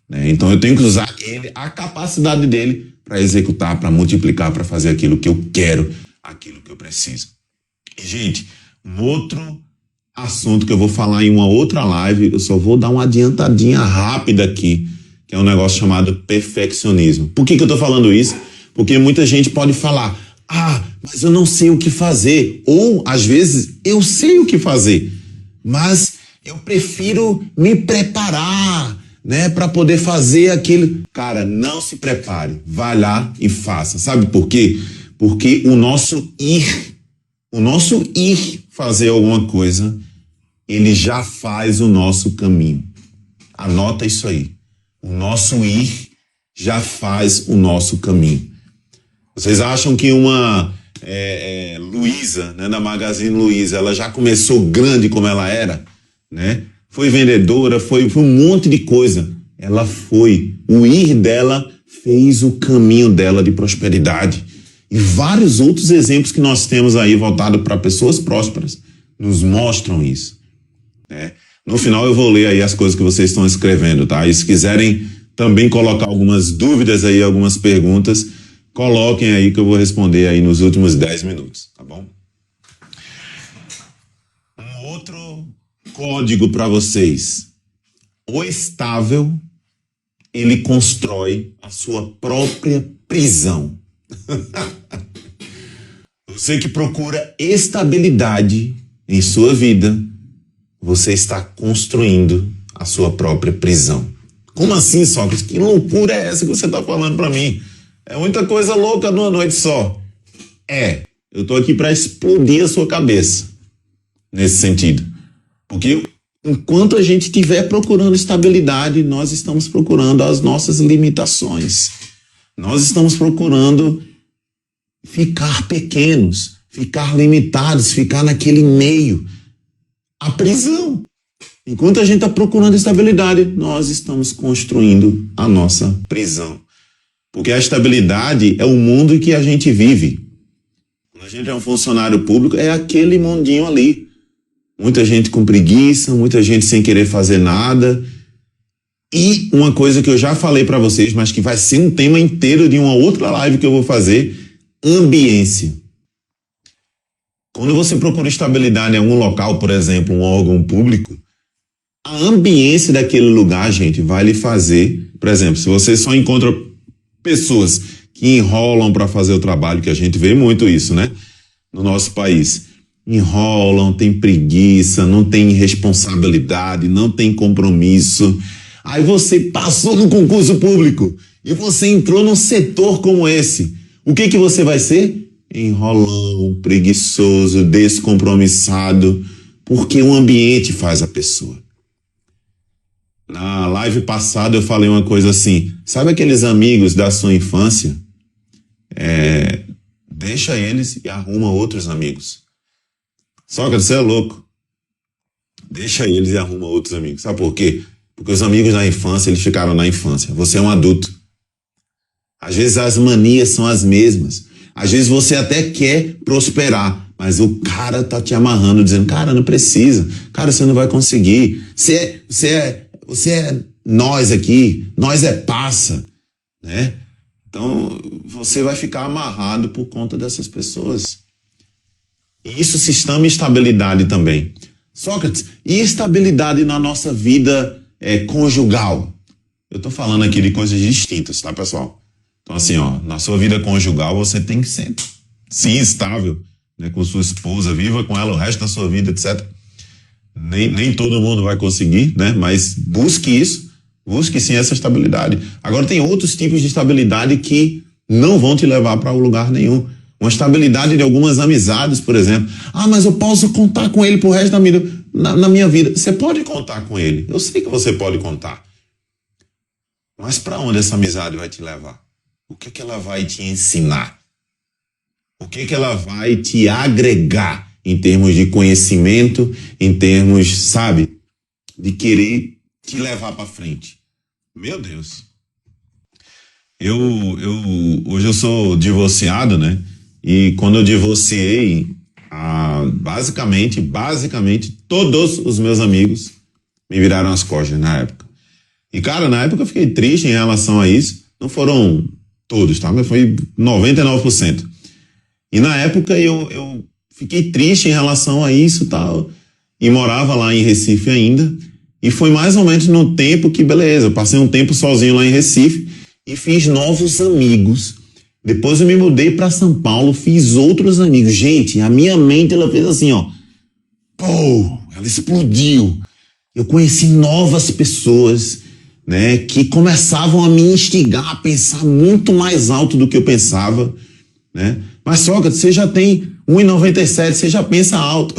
né? Então eu tenho que usar ele, a capacidade dele para executar, para multiplicar, para fazer aquilo que eu quero, aquilo que eu preciso. E, gente, um outro assunto que eu vou falar em uma outra live, eu só vou dar uma adiantadinha rápida aqui, que é um negócio chamado perfeccionismo. Por que eu tô falando isso? Porque muita gente pode falar, mas eu não sei o que fazer. Ou, às vezes, eu sei o que fazer, mas eu prefiro me preparar, né, para poder fazer aquilo. Cara, não se prepare, vá lá e faça. Sabe por quê? Porque o nosso ir fazer alguma coisa, ele já faz o nosso caminho. Anota isso aí. O nosso ir já faz o nosso caminho. Vocês acham que uma Luiza, né, da Magazine Luiza, ela já começou grande como ela era, né? Foi vendedora, foi um monte de coisa. Ela foi. O ir dela fez o caminho dela de prosperidade. E vários outros exemplos que nós temos aí voltado para pessoas prósperas nos mostram isso, né? No final eu vou ler aí as coisas que vocês estão escrevendo, tá? E se quiserem também colocar algumas dúvidas aí, algumas perguntas, coloquem aí que eu vou responder aí nos últimos 10 minutos, tá bom? Um outro código para vocês. O estável, ele constrói a sua própria prisão. Você que procura estabilidade em sua vida, você está construindo a sua própria prisão. Como assim, Sócrates? Que loucura é essa que você está falando para mim? É muita coisa louca numa noite só. Eu estou aqui para explodir a sua cabeça nesse sentido. Porque enquanto a gente estiver procurando estabilidade, nós estamos procurando as nossas limitações. Nós estamos procurando ficar pequenos, ficar limitados, ficar naquele meio. A prisão. Enquanto a gente está procurando estabilidade, nós estamos construindo a nossa prisão. Porque a estabilidade é o mundo em que a gente vive. Quando a gente é um funcionário público, é aquele mundinho ali. Muita gente com preguiça, muita gente sem querer fazer nada. E uma coisa que eu já falei para vocês, mas que vai ser um tema inteiro de uma outra live que eu vou fazer, ambiência. Quando você procura estabilidade em algum local, por exemplo, um órgão público, a ambiência daquele lugar, gente, vai lhe fazer, por exemplo, se você só encontra pessoas que enrolam para fazer o trabalho, que a gente vê muito isso, né? No nosso país. Enrolam, tem preguiça, não tem responsabilidade, não tem compromisso. Aí você passou no concurso público e você entrou num setor como esse. O que que você vai ser? Enrolão, preguiçoso, descompromissado, porque o ambiente faz a pessoa. Na live passada eu falei uma coisa assim, sabe aqueles amigos da sua infância? Deixa eles e arruma outros amigos. Sócrates, você é louco. Deixa eles e arruma outros amigos. Sabe por quê? Porque os amigos da infância, eles ficaram na infância. Você é um adulto. Às vezes as manias são as mesmas. Às vezes você até quer prosperar, mas o cara tá te amarrando, dizendo, cara, não precisa. Cara, você não vai conseguir. Você é nós aqui. Nós é passa. Né? Então, você vai ficar amarrado por conta dessas pessoas. E isso se chama estabilidade também. Sócrates, e estabilidade na nossa vida conjugal? Eu tô falando aqui de coisas distintas, tá, pessoal? Então, assim, ó, na sua vida conjugal você tem que ser, sim, estável, né, com sua esposa, viva com ela o resto da sua vida, etc. Nem todo mundo vai conseguir, né? Mas busque isso, busque sim essa estabilidade. Agora tem outros tipos de estabilidade que não vão te levar para lugar nenhum. Uma estabilidade de algumas amizades, por exemplo. Ah, mas eu posso contar com ele pro resto da vida, na minha vida. Você pode contar com ele. Eu sei que você pode contar. Mas para onde essa amizade vai te levar? O que que ela vai te ensinar? O que que ela vai te agregar em termos de conhecimento, em termos, sabe, de querer te levar para frente? Meu Deus. Hoje eu sou divorciado, né? E quando eu divorciei, basicamente, todos os meus amigos me viraram as costas na época. E, cara, na época eu fiquei triste em relação a isso. Não foram todos, tá? Mas foi 99%. E na época eu fiquei triste em relação a isso e tal. E morava lá em Recife ainda. E foi mais ou menos no tempo que, beleza, eu passei um tempo sozinho lá em Recife e fiz novos amigos. Depois eu me mudei para São Paulo, fiz outros amigos. Gente, a minha mente, ela fez assim, ó. Pô, ela explodiu. Eu conheci novas pessoas, né, que começavam a me instigar a pensar muito mais alto do que eu pensava, né? Mas, Sócrates, você já tem 1,97, você já pensa alto.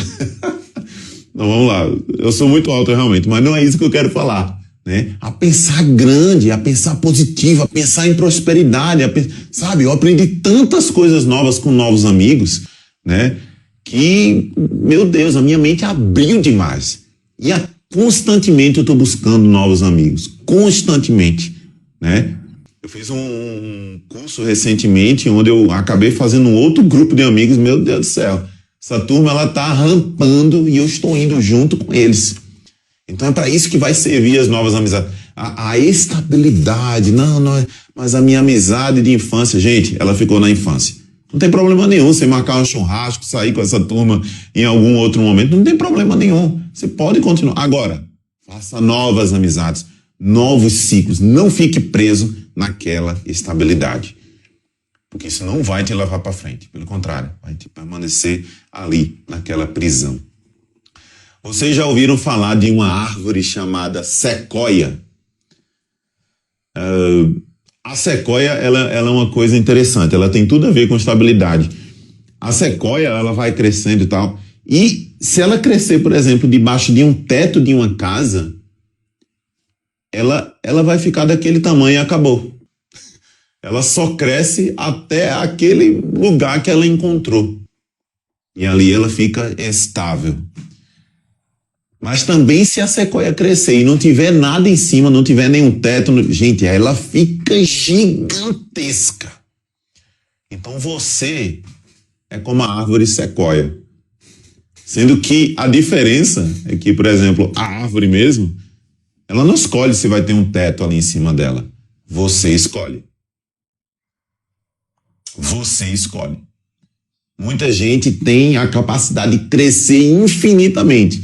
Não, vamos lá. Eu sou muito alto realmente, mas não é isso que eu quero falar. Né? A pensar grande, a pensar positivo, a pensar em prosperidade, sabe? Eu aprendi tantas coisas novas com novos amigos, né? Que, meu Deus, a minha mente abriu demais. E constantemente eu estou buscando novos amigos, constantemente, né? Eu fiz um curso recentemente onde eu acabei fazendo um outro grupo de amigos, meu Deus do céu. Essa turma, ela tá rampando e eu estou indo junto com eles. Então é para isso que vai servir as novas amizades. A estabilidade, não, mas a minha amizade de infância, gente, ela ficou na infância. Não tem problema nenhum você marcar um churrasco, sair com essa turma em algum outro momento, não tem problema nenhum. Você pode continuar. Agora, faça novas amizades, novos ciclos. Não fique preso naquela estabilidade. Porque isso não vai te levar para frente. Pelo contrário, vai te permanecer ali, naquela prisão. Vocês já ouviram falar de uma árvore chamada sequoia? A sequoia, ela é uma coisa interessante. Ela tem tudo a ver com estabilidade. A sequoia, ela vai crescendo e tal. E se ela crescer, por exemplo, debaixo de um teto de uma casa, ela vai ficar daquele tamanho e acabou. Ela só cresce até aquele lugar que ela encontrou. E ali ela fica estável. Mas também se a sequoia crescer e não tiver nada em cima, não tiver nenhum teto, gente, ela fica gigantesca. Então você é como a árvore sequoia. Sendo que a diferença é que, por exemplo, a árvore mesmo, ela não escolhe se vai ter um teto ali em cima dela. Você escolhe. Você escolhe. Muita gente tem a capacidade de crescer infinitamente,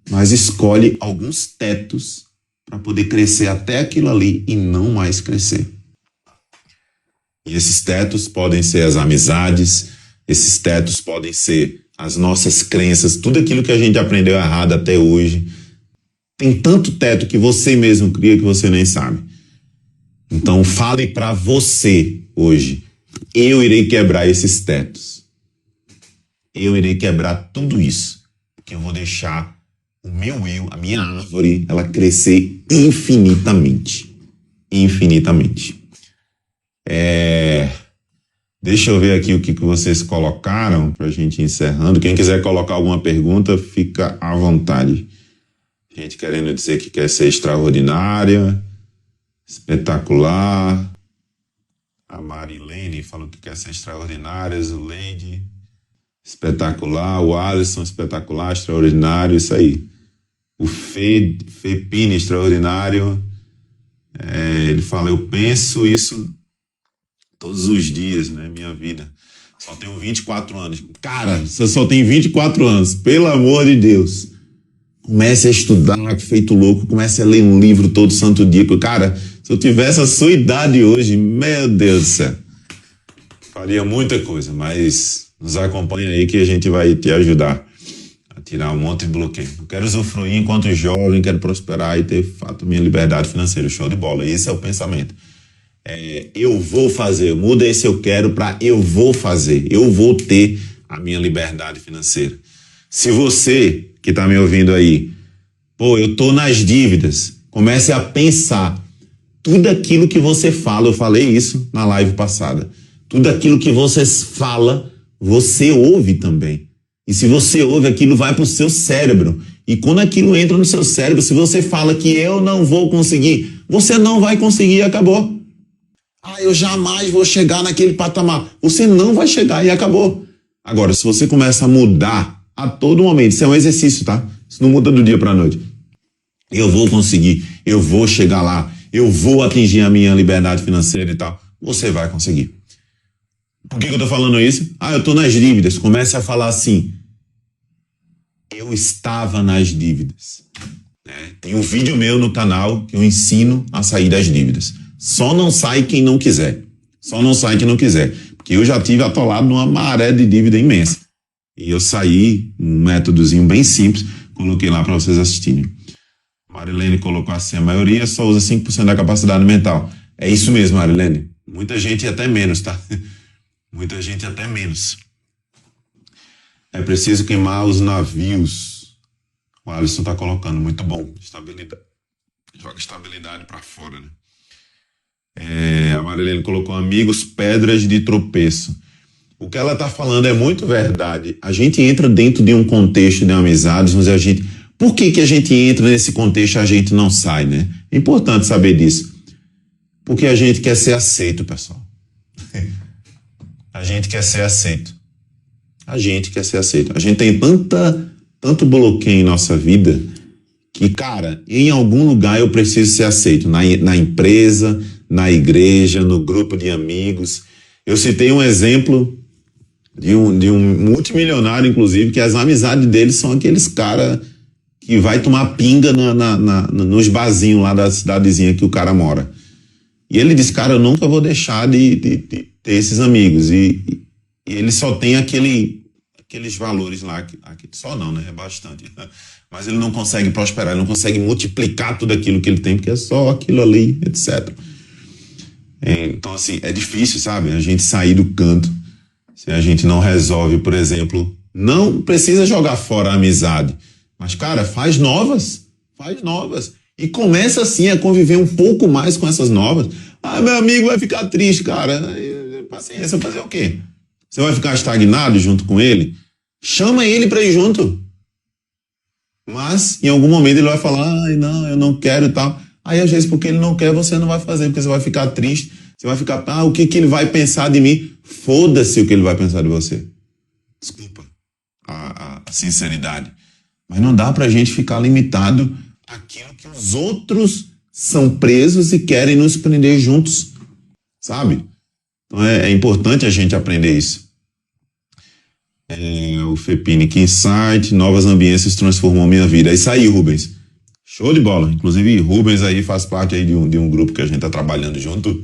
mas escolhe alguns tetos para poder crescer até aquilo ali e não mais crescer. E esses tetos podem ser as amizades, esses tetos podem ser as nossas crenças, tudo aquilo que a gente aprendeu errado até hoje. Tem tanto teto que você mesmo cria que você nem sabe. Então fale para você hoje: eu irei quebrar esses tetos. Eu irei quebrar tudo isso, porque eu vou deixar o meu eu, a minha árvore, ela crescer infinitamente. Infinitamente. Deixa eu ver aqui o que vocês colocaram pra gente ir encerrando. Quem quiser colocar alguma pergunta, fica à vontade. Gente querendo dizer que quer ser extraordinária, espetacular. A Marilene falou que quer ser extraordinária, Zuleide, espetacular. O Alisson, espetacular, extraordinário, isso aí. O Fepine, extraordinário. Ele fala: eu penso isso todos os dias, né? Minha vida. Só tenho 24 anos. Cara, você só tem 24 anos. Pelo amor de Deus. Comece a estudar, feito louco. Comece a ler um livro todo santo dia. Cara, se eu tivesse a sua idade hoje, meu Deus do céu, faria muita coisa. Mas nos acompanha aí que a gente vai te ajudar a tirar um monte de bloqueio. Eu quero usufruir enquanto jovem, quero prosperar e ter, de fato, minha liberdade financeira. Show de bola. Esse é o pensamento. Eu vou fazer, muda esse eu quero para eu vou fazer, eu vou ter a minha liberdade financeira. Se você que está me ouvindo aí, eu tô nas dívidas, comece a pensar tudo aquilo que você fala. Eu falei isso na live passada. Tudo aquilo que você fala, você ouve também. E se você ouve, aquilo vai para o seu cérebro. E quando aquilo entra no seu cérebro, se você fala que eu não vou conseguir, você não vai conseguir e acabou. Eu jamais vou chegar naquele patamar. Você não vai chegar e acabou. Agora, se você começa a mudar a todo momento, isso é um exercício, tá? Isso não muda do dia para a noite. Eu vou conseguir, eu vou chegar lá, eu vou atingir a minha liberdade financeira e tal. Você vai conseguir. Por que eu tô falando isso? Eu tô nas dívidas. Comece a falar assim: eu estava nas dívidas. Tem um vídeo meu no canal que eu ensino a sair das dívidas. Só não sai quem não quiser. Só não sai quem não quiser. Porque eu já tive atolado numa maré de dívida imensa. E eu saí, um métodozinho bem simples, coloquei lá para vocês assistirem. Marilene colocou assim: a maioria só usa 5% da capacidade mental. É isso mesmo, Marilene. Muita gente até menos, tá? Muita gente até menos. É preciso queimar os navios. O Alisson tá colocando, muito bom. Estabilidade. Joga estabilidade para fora, né? A Marilene colocou: amigos, pedras de tropeço. O que ela está falando é muito verdade. A gente entra dentro de um contexto de amizades, mas a gente... Por que a gente entra nesse contexto e a gente não sai, né? É importante saber disso. Porque a gente quer ser aceito, pessoal. A gente quer ser aceito. A gente quer ser aceito. A gente tem tanto bloqueio em nossa vida que, cara, em algum lugar eu preciso ser aceito. Na empresa, na igreja, no grupo de amigos. Eu citei um exemplo de um multimilionário, inclusive, que as amizades dele são aqueles caras que vai tomar pinga nos barzinhos lá da cidadezinha que o cara mora. E ele disse: cara, eu nunca vou deixar de ter esses amigos. E ele só tem aqueles valores lá, só não, né? É bastante. Mas ele não consegue prosperar, ele não consegue multiplicar tudo aquilo que ele tem, porque é só aquilo ali, etc. Então, assim, é difícil, sabe? A gente sair do canto. Se a gente não resolve, por exemplo, não precisa jogar fora a amizade. Mas, cara, faz novas. E começa, assim, a conviver um pouco mais com essas novas. Meu amigo vai ficar triste, cara. Paciência, fazer o quê? Você vai ficar estagnado junto com ele? Chama ele para ir junto. Mas, em algum momento, ele vai falar, ai, não, eu não quero e tal. Aí, às vezes, porque ele não quer, você não vai fazer, porque você vai ficar triste, você vai ficar, o que que ele vai pensar de mim? Foda-se o que ele vai pensar de você. Desculpa a sinceridade. Mas não dá pra gente ficar limitado àquilo que os outros são presos e querem nos prender juntos, sabe? Então, é importante a gente aprender isso. O Fepini, que insight, novas ambiências transformou minha vida. É isso aí, Rubens. Show de bola. Inclusive, Rubens aí faz parte aí de um grupo que a gente tá trabalhando junto.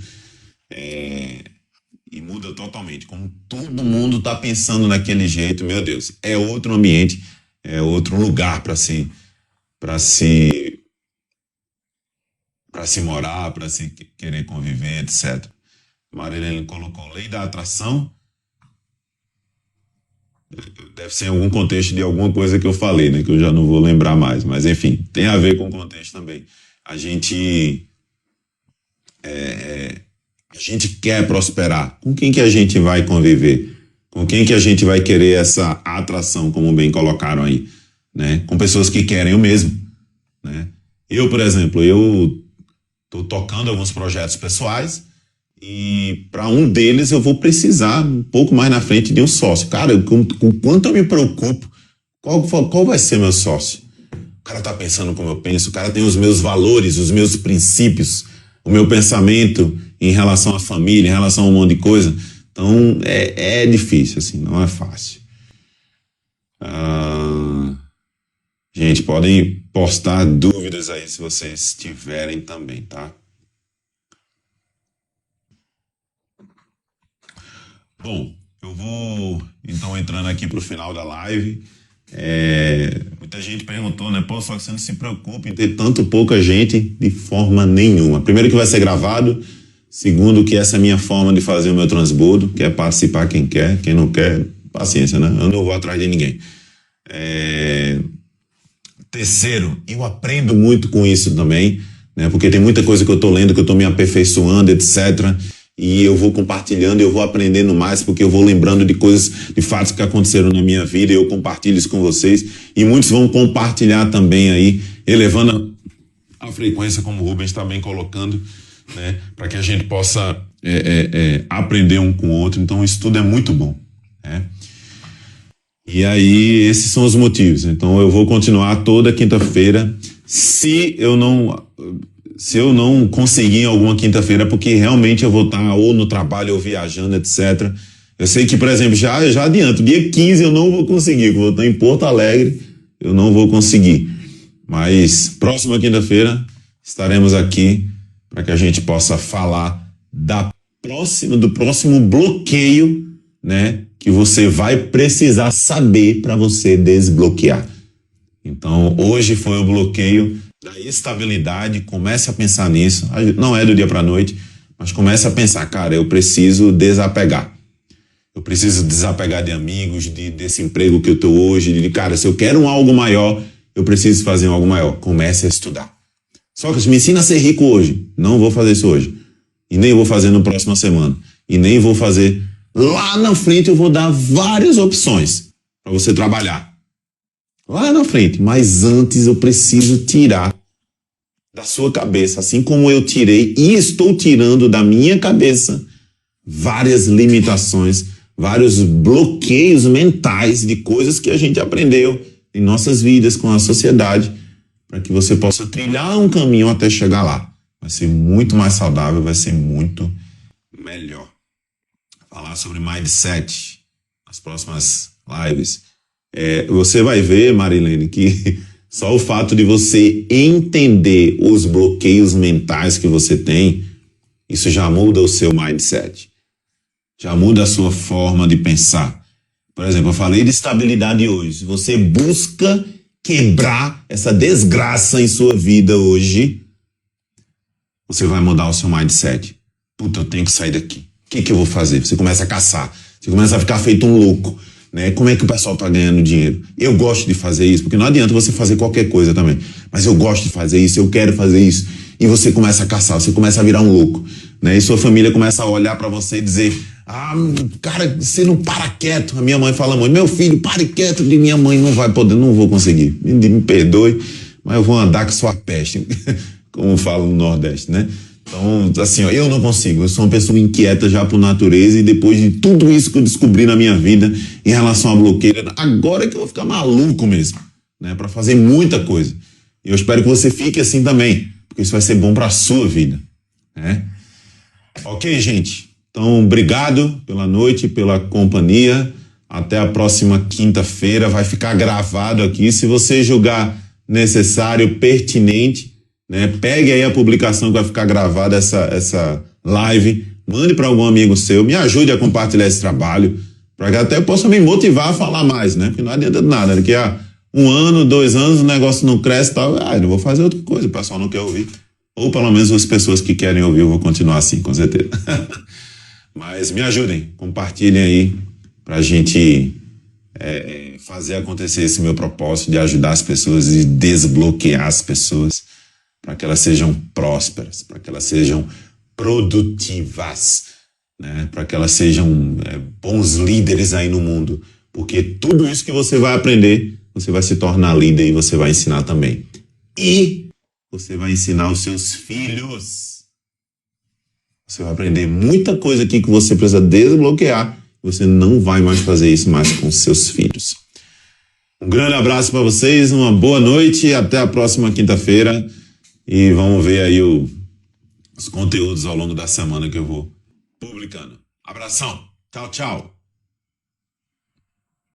E muda totalmente. Como todo mundo tá pensando naquele jeito, meu Deus, é outro ambiente, é outro lugar para se morar, para se querer conviver, etc. Marilene colocou lei da atração. Deve ser em algum contexto de alguma coisa que eu falei, né? Que eu já não vou lembrar mais. Mas, enfim, tem a ver com o contexto também. A gente quer prosperar. Com quem que a gente vai conviver? Com quem que a gente vai querer essa atração, como bem colocaram aí? Né? Com pessoas que querem o mesmo. Né? Eu, por exemplo, eu estou tocando alguns projetos pessoais e para um deles eu vou precisar um pouco mais na frente de um sócio. Cara, com quanto eu me preocupo, qual vai ser meu sócio? O cara tá pensando como eu penso, o cara tem os meus valores, os meus princípios, o meu pensamento em relação à família, em relação a um monte de coisa. Então, é difícil, assim, não é fácil. Gente, podem postar dúvidas aí se vocês tiverem também, tá? Bom, eu vou então entrando aqui pro final da live. Muita gente perguntou, né? Pô, só que você não se preocupa em ter tanto pouca gente de forma nenhuma. Primeiro que vai ser gravado, segundo que essa é a minha forma de fazer o meu transbordo, que é participar quem quer, quem não quer, paciência, né? Eu não vou atrás de ninguém. Terceiro, eu aprendo muito com isso também, né? Porque tem muita coisa que eu tô lendo, que eu tô me aperfeiçoando, etc., e eu vou compartilhando, eu vou aprendendo mais, porque eu vou lembrando de coisas, de fatos que aconteceram na minha vida, e eu compartilho isso com vocês, e muitos vão compartilhar também aí, elevando a frequência, como o Rubens está bem colocando, né, para que a gente possa aprender um com o outro. Então isso tudo é muito bom, né? E aí esses são os motivos. Então eu vou continuar toda quinta-feira. Se eu não conseguir em alguma quinta-feira, porque realmente eu vou estar ou no trabalho ou viajando, etc. Eu sei que, por exemplo, já adianto, dia 15 eu não vou conseguir, eu vou estar em Porto Alegre, eu não vou conseguir. Mas próxima quinta-feira estaremos aqui para que a gente possa falar do próximo bloqueio, né, que você vai precisar saber para você desbloquear. Então, hoje foi o bloqueio da estabilidade. Comece a pensar nisso. Não é do dia para a noite, mas comece a pensar, cara, eu preciso desapegar. Eu preciso desapegar de amigos, desse emprego que eu estou hoje, cara, se eu quero algo maior, eu preciso fazer algo maior. Comece a estudar. Sócrates, me ensina a ser rico hoje. Não vou fazer isso hoje. E nem vou fazer na próxima semana. E nem vou fazer... Lá na frente eu vou dar várias opções para você trabalhar. Lá na frente. Mas antes eu preciso tirar da sua cabeça, assim como eu tirei e estou tirando da minha cabeça várias limitações, vários bloqueios mentais de coisas que a gente aprendeu em nossas vidas com a sociedade, para que você possa trilhar um caminho até chegar lá. Vai ser muito mais saudável, vai ser muito melhor. Falar sobre mindset nas próximas lives. Você vai ver, Marilene, que só o fato de você entender os bloqueios mentais que você tem, isso já muda o seu mindset. Já muda a sua forma de pensar. Por exemplo, eu falei de estabilidade hoje. Se você busca quebrar essa desgraça em sua vida hoje, você vai mudar o seu mindset. Puta, eu tenho que sair daqui. O que eu vou fazer? Você começa a caçar. Você começa a ficar feito um louco. Né? Como é que o pessoal tá ganhando dinheiro? Eu gosto de fazer isso, porque não adianta você fazer qualquer coisa também. Mas eu gosto de fazer isso, eu quero fazer isso. E você começa a caçar, você começa a virar um louco. Né? E sua família começa a olhar para você e dizer, Ah, cara, você não para quieto. A minha mãe fala muito, meu filho, pare quieto. De minha mãe não vai poder, não vou conseguir. Me perdoe, mas eu vou andar com sua peste, como fala no Nordeste, né? Então, assim, ó, eu não consigo. Eu sou uma pessoa inquieta já por natureza e depois de tudo isso que eu descobri na minha vida em relação à bloqueira, agora é que eu vou ficar maluco mesmo, né? Para fazer muita coisa. E eu espero que você fique assim também, porque isso vai ser bom para a sua vida, né? Ok, gente? Então, obrigado pela noite, pela companhia. Até a próxima quinta-feira. Vai ficar gravado aqui. Se você julgar necessário, pertinente, né? Pegue aí a publicação que vai ficar gravada, essa live. Mande para algum amigo seu. Me ajude a compartilhar esse trabalho, para que até eu possa me motivar a falar mais, né? Porque não adianta nada. Daqui a 1 ano, 2 anos, o negócio não cresce e tal. Eu vou fazer outra coisa. O pessoal não quer ouvir. Ou pelo menos as pessoas que querem ouvir, eu vou continuar assim, com certeza. Mas me ajudem, compartilhem aí pra gente fazer acontecer esse meu propósito de ajudar as pessoas e desbloquear as pessoas para que elas sejam prósperas, para que elas sejam produtivas, né? Para que elas sejam bons líderes aí no mundo. Porque tudo isso que você vai aprender, você vai se tornar líder e você vai ensinar também. E você vai ensinar os seus filhos. Você vai aprender muita coisa aqui que você precisa desbloquear. Você não vai mais fazer isso mais com seus filhos. Um grande abraço para vocês, uma boa noite, até a próxima quinta-feira. E vamos ver aí os conteúdos ao longo da semana que eu vou publicando. Abração, tchau, tchau.